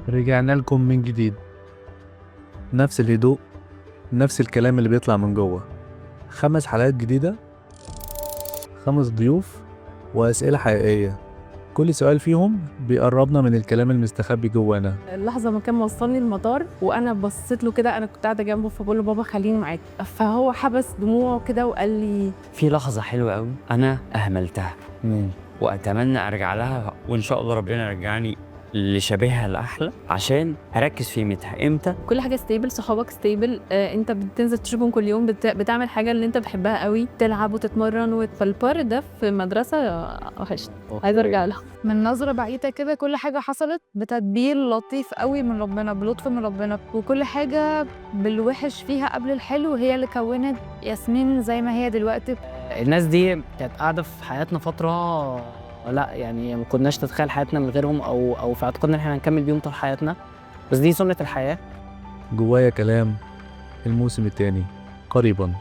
رجعنا لكم من جديد، نفس الهدوء، نفس الكلام اللي بيطلع من جوه. 5 حلقات جديدة، 5 ضيوف، وأسئلة حقيقية. كل سؤال فيهم بيقربنا من الكلام المستخبي جوانا. اللحظة ما كان موصلني المطار وأنا بصيت له كده، أنا كنت قاعدة جنبه فبقول له بابا خليني معاك، فهو حبس دموعه كده وقال لي في لحظة حلوة قوي أنا أهملتها وأتمنى أرجع لها، وإن شاء الله ربنا يرجعني لشبيهها الأحلى عشان أركز في قيمتها. إمتى؟ كل حاجة ستيبل، صحابك ستيبل، أنت بتنزل تشوفهم كل يوم، بتعمل حاجة اللي أنت بتحبها قوي، تلعب وتتمرن فالبار ده في مدرسة وحشني، عايزة أرجع لها. من نظرة بعيدة كده كل حاجة حصلت بتدبير لطيف قوي من ربنا، بلطف من ربنا، وكل حاجة بالوحش فيها قبل الحلو هي اللي كونت ياسمين زي ما هي دلوقتي. الناس دي كانت قاعدة في حياتنا فترة، لا يعني ما كناش نتخيل حياتنا من غيرهم أو في اعتقادنا إن احنا هنكمل بيهم طول حياتنا، بس دي سنة الحياة. جوايا كلام، الموسم التاني قريبا.